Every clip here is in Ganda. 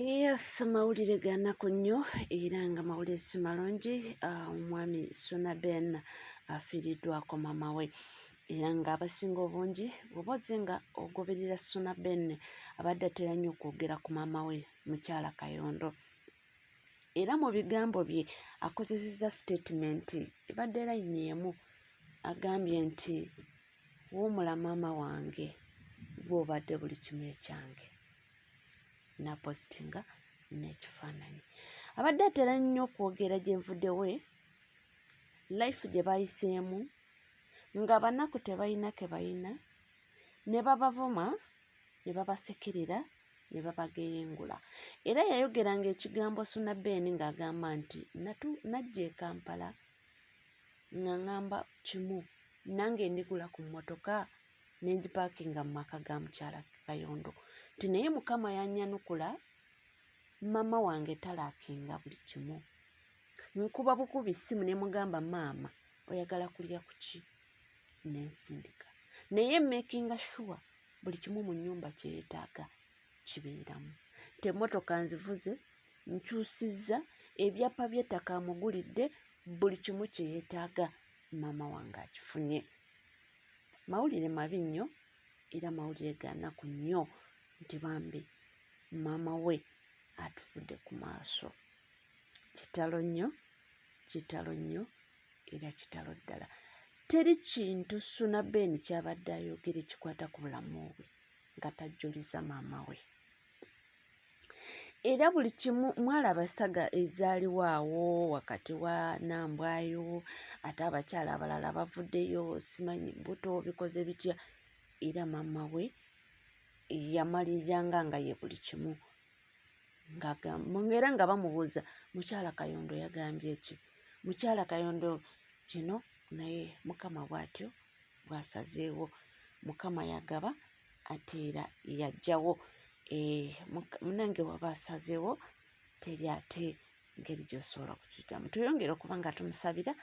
Yes, mawulire ganaku nnyo era nga mawulire si malungi. Omwami Suna Ben afiiriddwako mama we era nga abasinga obungi bw'oba ozze nga ogoberera Suna Ben abadde atera nnyo okwogera ku mama we mukyala Kayondo, era mu bigambo bye akozesezza statement ebadde layini emu, agambye nti wuumula maama wange gw'obadde buli kimu ekyange, napositinga n'ekifaananyi. Abadde atera nnyo okwogera gye nvudde we, life gye bayiseemu, nga banaku tebalina ke balina, ne babavuma ne babasekerera ne babageyengula. Era yayogeranga ekigambo Suna Ben ng'agamba nti najja e Kampala nga ŋŋamba kimu, nange ndigula ku mmotoka ne ngipaakinga mu maka ga mukyala Kayondo, nti naye Mukama yannyanukula, mama wange talaakinga buli kimu. Nkuba bukubi ssimu ne mugamba maama oyagala kulya ku ki? Ne nsindika. Naye makinga sure buli kimu mu nnyumba kye yeetaaga kibeeramu. Temmotoka nzivuze, nkyusizza, ebyapa by'ettaka amugulidde, buli kimu kye yeetaaga maama wange akifunye. Mawulire mabi nnyo era mawulire ga nnaku nnyo nti bambi maama we atufudde ku maaso. Kitalo nnyo, kitalo nnyo era kitalo ddala. Teri kintu Suna Ben kyabadde ayogera ekikwata ku bulamu bwe nga tajjuliza maama we. Era buli kimu mwalaba saga ezaaliwo awo wakati wa Nambwayo, ate abakyala abalala bavuddeyo, simanyi buto bikoze bitya, era maama we yamaliriranga nga ye buli kimu. Era nga bamubuuza mukyala Kayondo yagambye ki? Mukyala Kayondo kino naye Mukama bw'atyo bw'asazeewo. Mukama yagaba ate era yaggyawo. Munange waba asazeewo teri ate ngeri gy'osobola kukigyamu. Tweyongere okuba nga tumusabira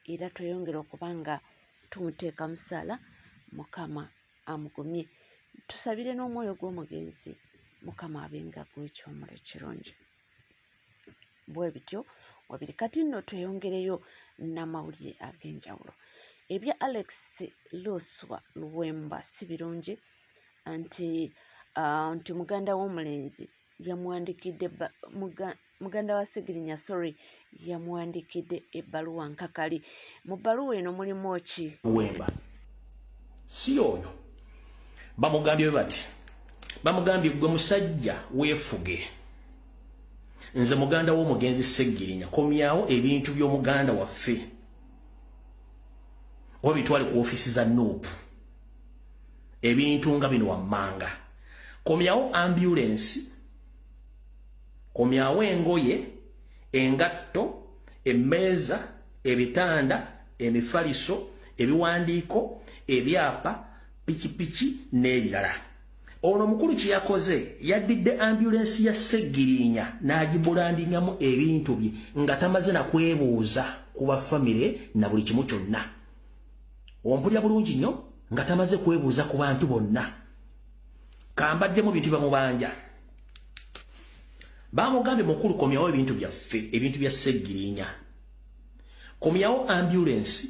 era tweyongere okuba nga tumuteeka mu ssaala, Mukama amugumye. Tusabire n'omwoyo gw'omugenzi, Mukama abenga gw'ekyomolo ekirungi. Bwe bityo wabiri. Kati nno tweyongereyo n'amawulire ag'enjawulo. Ebya Alex Loswa Luwemba si birungi, nti muganda w'omulenzi yamuwandikidde muganda wa Segirinya yamuwandikidde ebbaluwa nkakali. Mu bbaluwa eno mulimu ki? Luwemba si oyo bamugambye bati, bamugambye gwe musajja weefuge, nze muganda w'omugenzi Segirinya, komyawo ebintu by'omuganda waffe oba bitwale ku ofiisi za Nuupu, ebintu nga bino wammanga. Komyawo ambulance, komyawo engoye, engatto, emmeeza, ebitanda, emifaliso, ebiwandiiko, ebyapa, pikipiki n'ebirala. Ono mukulu kye yakoze, yaddidde ambulance ya Segirinya n'agibulandingamu ebintu bye nga tamaze na kwebuuza ku bafamire na buli kimu kyonna. Ompulya bulungi nnyo, nga tamaze kwebuuza ku bantu bonna. Kambaddemu bintu bamubanja. Bamugambye mukulu komyawo ebintu byaffe, ebintu bya Segirinya. Komyawo ambulance,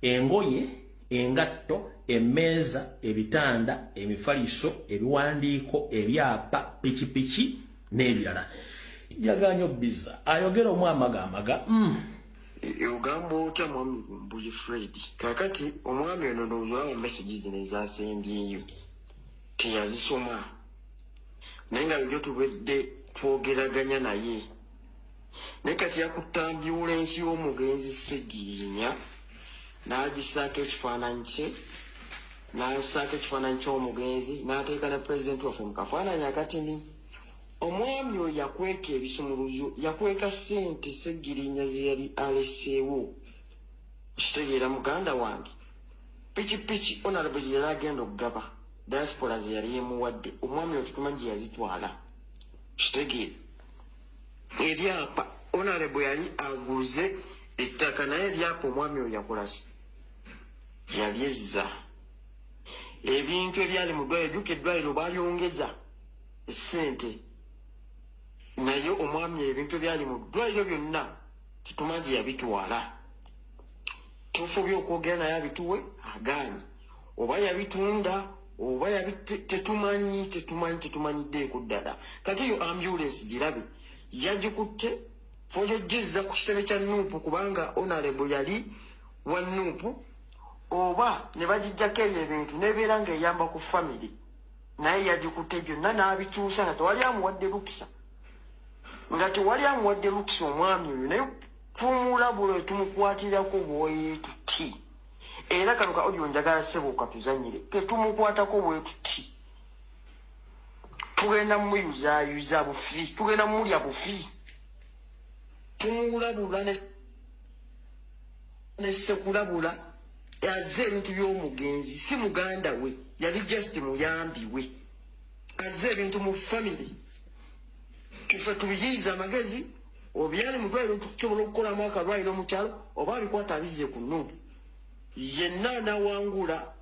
engoye, engatto, emmeeza, ebitanda, emifaliso, ebiwandiiko, ebyapa, pikipiki n'ebirala. Yaganya obbiza ayogera omu amagamaga. Ogamba otya mwami Mbuyi Fred? Kakati omwami ono ndowooza message zino ezasembyeyo teyazisoma, naye nga byo tubedde twogeraganya naye. Naye kati yakutta ambulance y'omugenzi Segirinya n'agisaako ekifaananyi kye, n'asaako ekifaananyi ky'omugenzi n'ateeka na pulezidenti waffe mu kafaananyi akatini. Omwami oyo yakweka ebisumuluzo, yakweka ssente Segirinya ze yali aleseewo. Okitegeera muganda wange, pikipiki honorable gye yali agenda okugaba, diaspora ze yali yemuwadde, omwami oyo tutumanyi gye yazitwala. Okitegeera ebyapa honorable yali aguze ettaka, naye ebyapa omwami oyo yakolaki? Yabyezza. Ebintu ebyali mu ddwaliro, edduka eddwaliro balyongeza ssente. naye omwami ebintu byali mu ddwaliro byonna tetumanyi yabitwala. Tufubye okwogera naye abituwe agaanye, oba yabitunda oba tetumanyiddeeko ddala. Kati yo ambulance girabe yagikutte fojogiza ku kitebe kya Nuupu kubanga Honorable yali wa Nuupu, oba ne bagijjako ebyo ebintu nebeera ng'eyamba ku family, naye yagikutte byonna n'abikyusa nga tewali amuwadde lukisa, omwami oyo, naye tumulabula tumukwatirako bwetuti. Era kano ka audio njagala ssebo katuzanyire ketumukwatako bwetuti, tugenda muyuzaayuza bufi, tugenda mulya bufi, tumulabula ne sekulabula azze ebintu by'omugenzi, si muganda we, yali just muyambi we, azze ebintu mu family. Tufe tubiyiiza amagezi, obyali mu ddwaliro tusobola okukolamu akalwaliro mu kyalo, oba abikwata abizze ku Nuupu. Yenna nawangula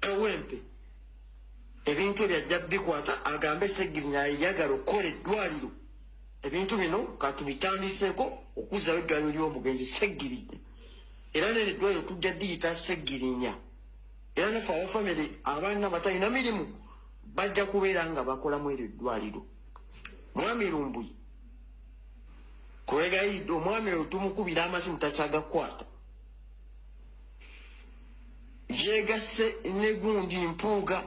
Kawempe ebintu ebyo ajja bikwata agambe Sseggirinya ayagala okukola eddwaliro. Ebintu bino katubitandiseeko okuzzawo eddwaliro ly'omugenzi Sseggirinya, era nene eddwaliro tujja diyita Sseggirinya. Era naffe abafamire abaana batalina mirimu bajja kubeera nga bakolamu eryo eddwaliro. Mwami Lumbuye kwegayidde, omwami oyo tumukubira amasimu takyagakwata, yegasse ne gundi Mpuuga,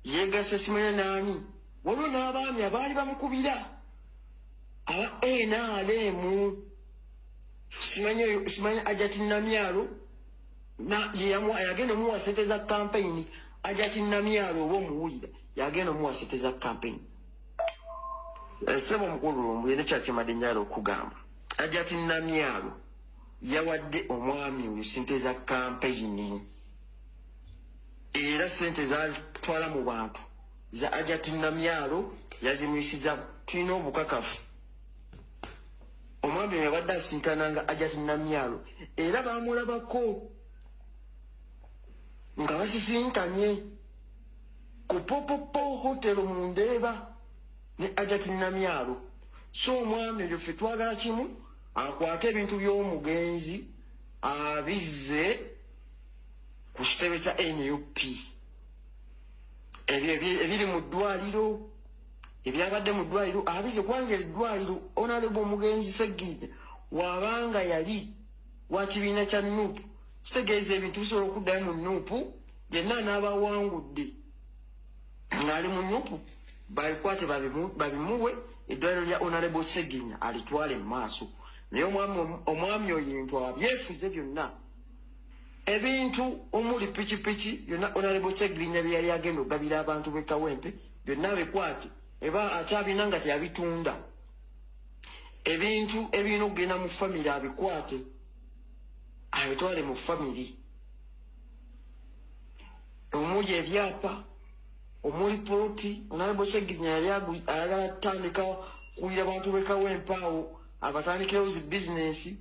yegasse simanya naani, waliwo n'abaami abaali bamukubira aba NRM, simanya Ajati Namyalo yagenda omuwa sente za kampeyini. Ajati Namyalo oba omuwulira yagenda omuwa sente za kampeyini. Ssebo omukulu Lumbuye nekyakimadde njala okugamba, Ajati Namyalo yawadde omwami oyo sente za kampeyini, era sente zatwala mu bantu za Ajati Namyalo yazimuyisiza. Tulina obukakafu omwami yabadde asinkananga Ajati Namyalo, era bamulabako nga basisinkanye ku Popopo Hotel mu Ndeeba ne Ajati Namyalo. So omwami oyo ffe twagala kimu, akwate ebintu by'omugenzi abizze ku kitebe kya NUP, ebiri mu ddwaliro, ebyabadde mu ddwaliro abizze, kubanga eddwaliro Honorable omugenzi Sseggirinya wabanga yali wa kibiina kya Nuupu, kitegeeza ebintu bisobola okuddayo mu Nuupu, yenna n'abawangudde ng'ali mu Nuupu babikwate babimuwe, eddwaliro lya Honorable Sseggirinya alitwale mu maaso. Naye omwami oyo ebintu abyefuze byonna, ebintu omuli pikipiki byonna Honorable Sseggirinya bye yali agenda okugabira abantu b'e Kawempe byonna bikwate, eba akyabina nga teyabitunda. Ebintu ebirina okugenda mu famire abikwate abitwale mu famire, omuli ebyapa, omuli poloti. Honorable Sseggirinya yali ayagala kutandika kuwulira abantu b'e Kawempe awo abatandikewo zi bizinesi,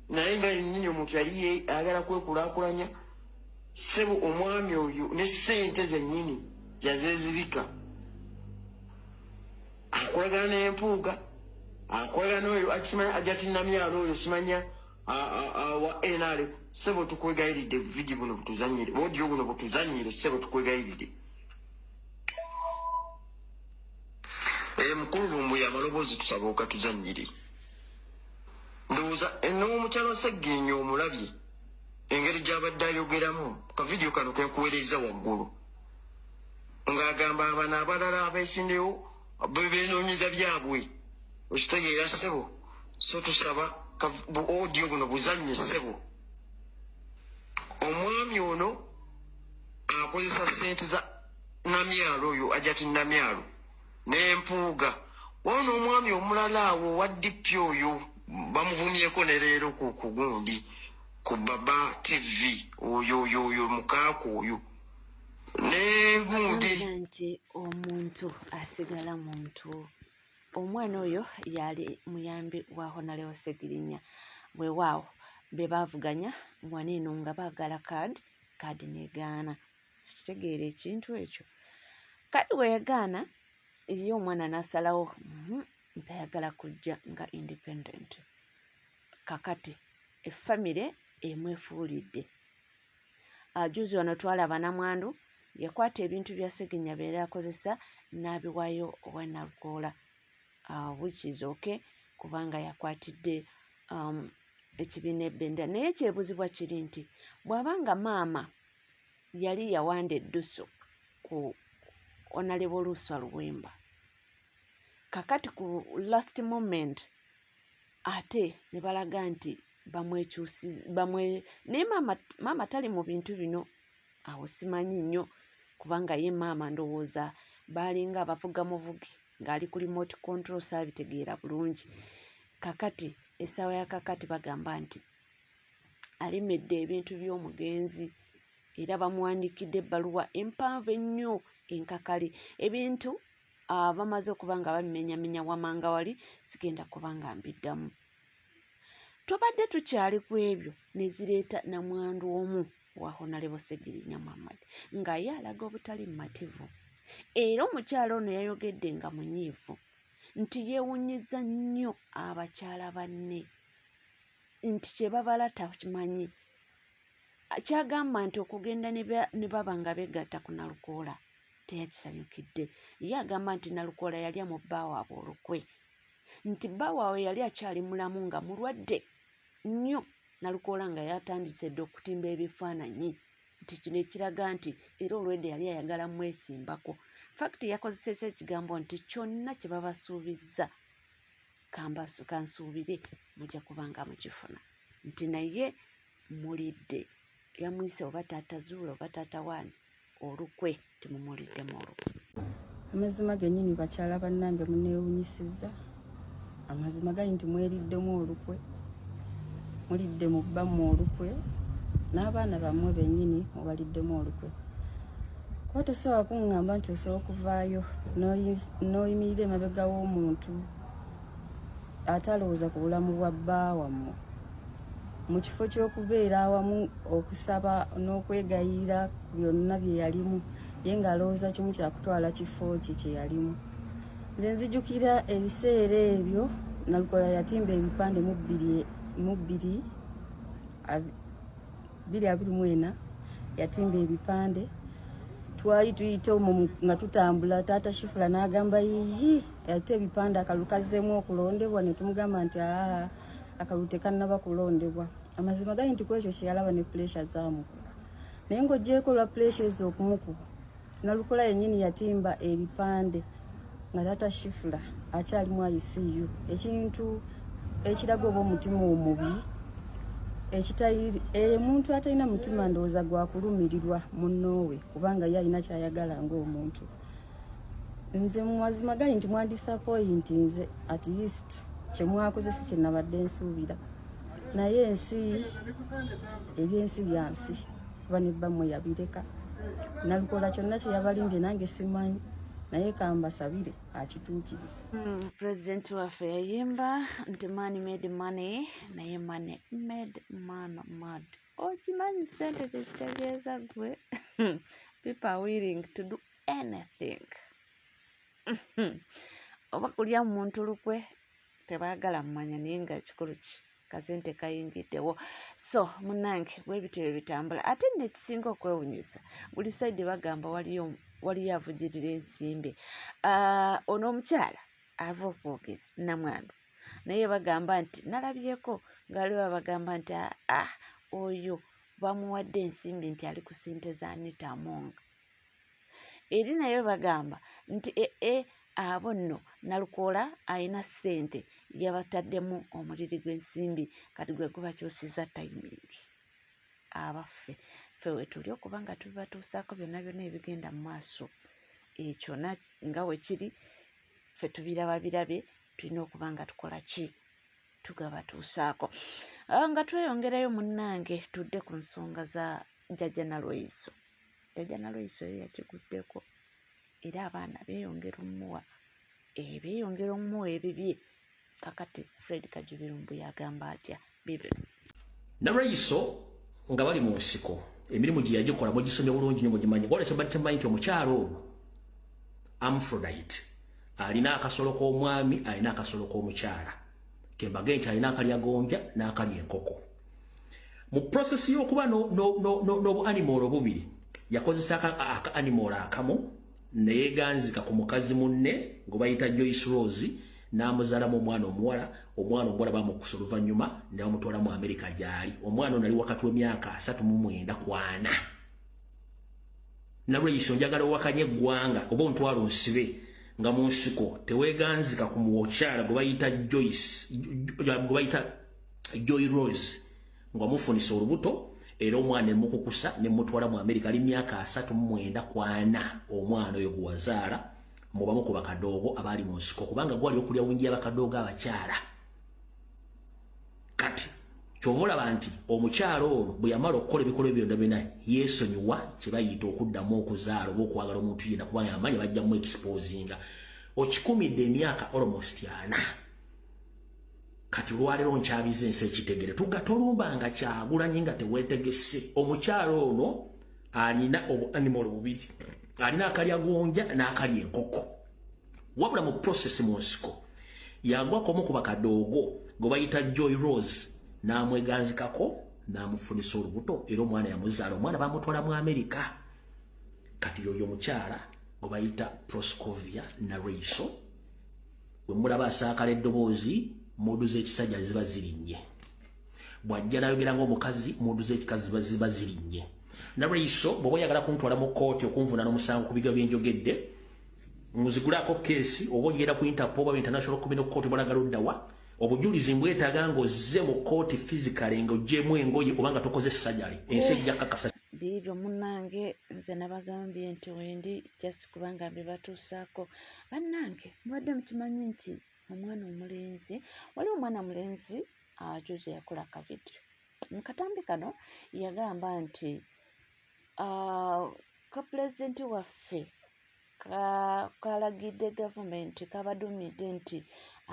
naye nga yennyini omuntu yali ayagala kwekulaakulanya. Ssebo omwami oyo ne ssente zennyini yazezibika, akolagana n'Empuuga, akolagana n'oyo akisimanya Ajati Namyalo oyo simanya wa NRM. Ssebo tukwegayiridde vidiyo buno butuzanyire, odiyo buno butuzanyire, ssebo tukwegayiridde. Mukulu Lumbuye amaloboozi tusaba okatuzanyire. Ndowooza n'omukyalo Sseggirinya omulabye engeri gy'abadde ayogeramu ka vidiyo kano kenkuweereza waggulu, ng'agamba abano abalala abeesindewo benoonyeza byabwe, okitegeera ssebo. So tusaba odiyo buno buzannye ssebo. Omwami ono akozesa ssente za Namyalo oyo Ajati Namyalo n'Empuuga. Waliwo n'omwami omulala awo wa DP oyo bamuvumyeko ne leero ku gundi ku Baba TV oyo mukaako oyo n'engundi nti omuntu asigala muntu. Omwana oyo yali muyambi wa Honorable Sseggirinya, weewaawo be baavuganya mwana eno nga baagala kaadi negaana. Kitegeera ekintu ekyo. Kadi we yagaana ye omwana n'asalawo ntayagala kujja nga independent. Kakati effamire emwefuulidde. Juzi wano twalaba Namwandu yakwata ebintu bya Sseginya bye yali akozesa n'abiwaayo owa Nalukoola, which is okay kubanga yakwatidde ekibiina ebbendera. Naye ekyebuzibwa kiri nti bw'abanga maama yali yawanda eddusu ku Honorable Luuswa Luwemba, kakati ku last moment ate ne balaga nti naye maama tali mu bintu bino. Awo simanyi nnyo kubanga ye maama ndowooza baalinga abavuga muvugi ng'ali ku remote control, saabitegeera bulungi. Kakati essaawa ya kakati bagamba nti alimedde ebintu by'omugenzi era bamuwandiikidde ebbaluwa empanvu ennyo enkakali. Ebintu bamaze okuba nga babimenyamenya wamanga wali, sigenda kuba nga mbiddamu. Tubadde tukyali ku ebyo ne zireeta Namwandu omu wa Honorable Ssegirinnya Muhammad nga ye alaga obutali mumativu. Era omukyala ono yayogedde nga munyiivu nti yeewunyizza nnyo abakyala banne nti kye babala takimanyi. Kyagamba nti okugenda ne baba nga begatta ku Nalukoola teyakisanyukidde. Ye agamba nti Nalukoola yalya mu bbaawaabwe olukwe, nti bbaawaabwe yali akyali mulamu nga mulwadde nnyo. Nalukoola nga yatandise dde okutimba ebifaananyi, nti kino ekiraga nti era olwedde yali ayagala mwesimbako. Fakiti yakozeseza ekigambo nti kyonna kye babasuubizza kansuubire mujja kuba nga mukifuna, nti naye mulidde. Yamuyise oba taata Zuula oba taata Waani olukwe temumuliddemu olukwe. Amazima gennyini bakyala bannange muneewunyisizza. Amazima gali nti mweriddemu olukwe, mulidde mu bbammwe olukwe, n'abaana bammwe bennyini mubaliddemu olukwe. Kuba tosobola kuŋŋamba nti osobola okuvaayo n'oyimirira emabega w'omuntu atalowooza ku bulamu bwa bba wammwe mu kifo ky'okubeera awamu okusaba n'okwegayirira ku byonna bye yalimu, ye ng'alowooza kimu kyakutwala kifo kye kye yalimu. Nze nzijukira ebiseera ebyo Nalukoola yatimba ebipande mu 2024 yatimba ebipande. Twali tuyita omwo nga tutambula, taata Shifula n'agamba yiyi yate ebipande akalulu kazzeemu okulondebwa, ne tumugamba nti akalulu tekannaba kulondebwa. Amazima gali nti ku ekyo kye yalaba ne puleesha zaamukuba. Naye ng'oggyeeko olwa puleesha ezo okumukuba, Nalukoola yennyini yatimba ebipande nga taata Shifula akyali mu ICU. Ekintu ekiraga oba omutima omubi, omuntu atalina mutima ndowooza gwa kulumirirwa munnoowe kubanga ye alina kyayagala ng'omuntu. Nze mu mazima gali nti mwandisappointi nze at least kye mwakoze si kye nabadde nsuubira. Naye ensi, ebyensi byansi kuba ne bbammwe yabireka. Nalukoola kyonna kye yabalimbye nange simanyi, naye kambasabire akituukirize. Pulezidenti waffe yayimba nti money made money, naye money made man mad. Okimanyi ssente kyekitegeeza gwe? People are willing to do anything. Oba kulya muntu lukwe tebaagala mmanya, naye nga kikulu ki kasente kayingiddewo. So munnange bwe bityo bye bitambula. Ate nekisinga okwewunyisa, buli sayidi bagamba waliyo avugirira ensimbi. Ono omukyala ava okwogera Namwandu, naye bagamba nti nalabyeko ng'aliwo abagamba nti oyo bamuwadde ensimbi nti ali ku ssente za Anita Among. Eri naye bagamba nti abo nno Nalukoola alina ssente yabataddemu omuliri gw'ensimbi, kati gwe gubakyusiza timing. Abaffe ffe wetuli okuba nga tubibatuusaako byonna byonna ebigenda mu maaso, ekyo nga we kiri ffe tubiraba birabe, tulina okuba nga tukola ki, tugabatuusaako. Nga tweyongerayo munnange, tudde ku nsonga za Jjajja Nalweyiso. Jjajja Nalweyiso ye yakiguddeko era abaana beeyongera omuwa ebibye. Kakati Fred Kajubirumbu yagamba atya bibyo. Nalweyiso nga bali mu nsiko, emirimu gye yagikola mugisomye bulungi nnyo mugimanyi. Wala kyabadde temanyi nti omukyalo ono Aphrodite alina akasolo k'omwami alina akasolo k'omukyala kembage nti alina akalya gonja n'akalya enkoko mu process y'okuba n'obu animal obubiri yakozesa aka animal akamu neyeganzika ku mukazi munne gwe bayita Joyce Rose n'amuzaalamu omwana omuwala bamukusa oluvannyuma ne bamutwala mu Amerika gy'ali omwana ono ali wakati w'emyaka 39 kwana nalweyisa njagala owakanye eggwanga oba ontwala onsibe nga mu nsiko teweeganzika ku mukyala gwe bayita Joy Rose ng'amufunisa olubuto era omwana emukukusa nemutwala mu Amerika ali myaka 39 kwana omwana oyo gwe wazaala mubamu ku bakadoogo abali mu nsiko kubanga gwali okulya wingi y'abakadoogo abakyala kati ky'olaba nti omukyala ono bwe yamala okukola ebikolwa byonna byonna yeesonyiwa kye bayita okuddamu okuzaala oba okwagala omuntu yenna kubanga amanyi bajjamu exposinga okikumidde emyaka almost 40 kati lwaleero nkyabiza ensi ekitegere tugatolumbanga Kyagulanyi nga teweetegese omukyala ono alina animal bubiri alina akalya gonja n'akalya enkoko wabula mu process mu nsiko yagwakomu ku bakadoogo gwe bayita Joy Rose n'amweganzikako n'amufunisa olubuto era omwana yamuzaala omwana bamutwala mu Amerika kati yoyo omukyala gwe bayita Proscovia Naraiso bwe mulaba asaakala eddoboozi modu z'ekisajja ziba zirinnye bw'ajja n'ayogera ng'omukazi modu z'ekikazi ziba zirinnye Naraiso bw'oba oyagala kuntwala mu kkooti okunvunaana omusango ku biga byenjogedde nzigulako keesi oba ogenda ku Interpol oba International Criminal Court bw'olagala oddawa obujulizi mbwetaaga ng'ozze mu kkooti physically ng'oggyemu engoye oba nga tokoze sajali ensi ejja kakasa biibyo munnange nze nabagambye nti wendi just kubanga mbibatuusaako bannange mubadde mukimanyi nti omwana omulenzi waliwo omwana mulenzi ajuze yakola akavidiyo mu katambi kano yagamba nti ka pulezidenti waffe kalagidde gavumenti kabadumidde nti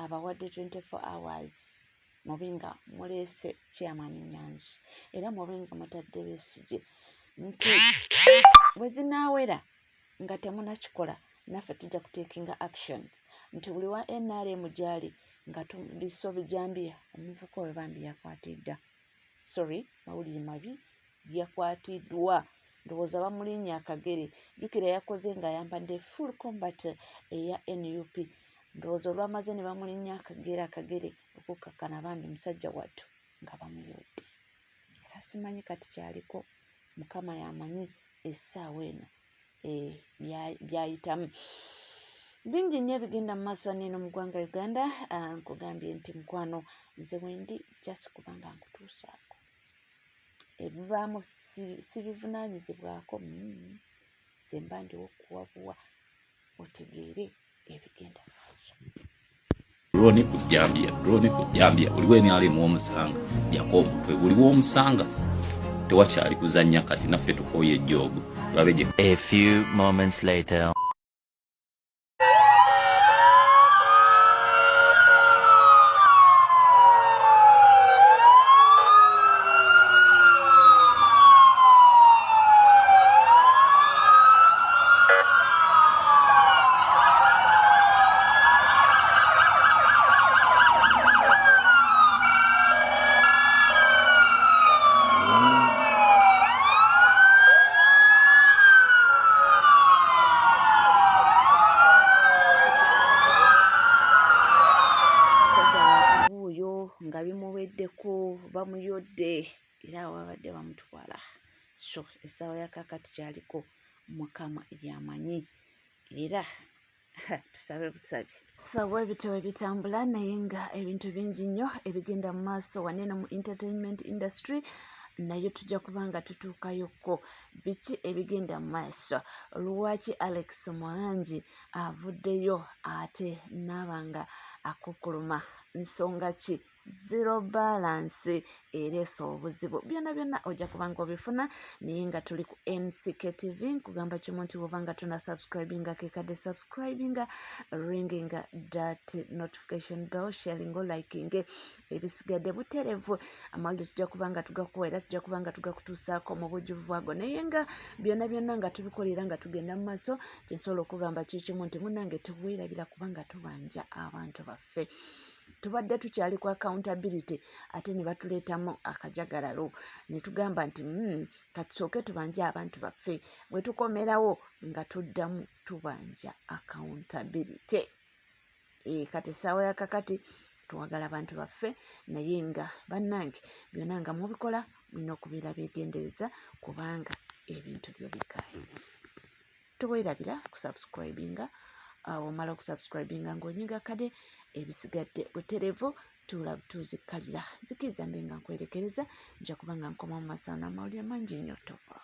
abawadde 24 hours mube nga muleese chairman Nyanzi era mube nga mutadde Besigye nti bwe zinaawera nga temunakikola naffe tujja kutekinga action nti buli wa NRM gyali nga tuliso bijambiya omuvuko we bambi yakwatiddwa mawulire mabi yakwatiddwa ndowooza bamulinnya akagere jjukira yakoze nga yambadde full combat eya NUP ndowooza olwamaze ne bamulinnya akagere okukakkana bambi musajja wattu nga bamuyodde era simanyi kati kyaliko mukama yamanyi essaawa eno byayitamu bingi nnyo ebigenda mu maaso aneeno mu ggwanga Uganda nkugambye nti mukwano nze wendi just kubanga nkutuusaako ebibaamu sibivunaanyizibwako nze mba ndiwo okuwabuwa otegeere ebigenda mu maaso drone kujjambya buli wenaali muomusanga jako omutwe buli w'omusanga tewakyali kuzannya kati naffe tukooye ejjoogo tulabe gye. A few moments later. nga bimuweddeko bamuyodde era wabadde bamutwala so essaawa yakakati kyaliko mukama yamanyi era tusabe busabi sawa ebitabo bitambula naye nga ebintu bingi nnyo ebigenda mu maaso waneeno mu entertainment industry nayo tujja kubanga tutuukayokko biki ebigenda mu maaso lwaki Alex Mwangi avuddeyo ate n'abanga akukkuluma nsonga ki zero balance ereesa obuzibu. Byonna ojja kubanga obifuna naye nga tuli ku NCK TV. Nkugamba kimu nti bw'obanga tuna subscribinga kekadde subscribinga, ringinga that notification bell, sharing liking, ebisigadde buterevu amawulire tujja kubanga tugakuwaera, tujja kubanga tugakutuusaako mu bujjuvu bwago, naye nga byonna nga tubikolera nga tugenda mu maaso. Kyensobola okugamba kikimu nti munnange tubwerabira kubanga tubanja abantu baffe. Tubadde tukyali ku accountability ate ne batuleetamu akajagalalo ne tugamba nti katusooke tubanje abantu baffe, bwe tukomerawo nga tuddamu tubanja accountability. Kati essaawa ya kakati twagala abantu baffe, naye nga bannange byonna nga mubikola mulina okubeera beegendereza kubanga ebintu byo bikaaye. Tubwerabira kusubscribinga. Omala okusubscribinga ng'onyiga kade ebisigadde buterevu tuzikkalira. Nzikiriza mbe nga nkwerekereza nja kuba nga nkoma mu masana amawulire mangi nnyo. Tova.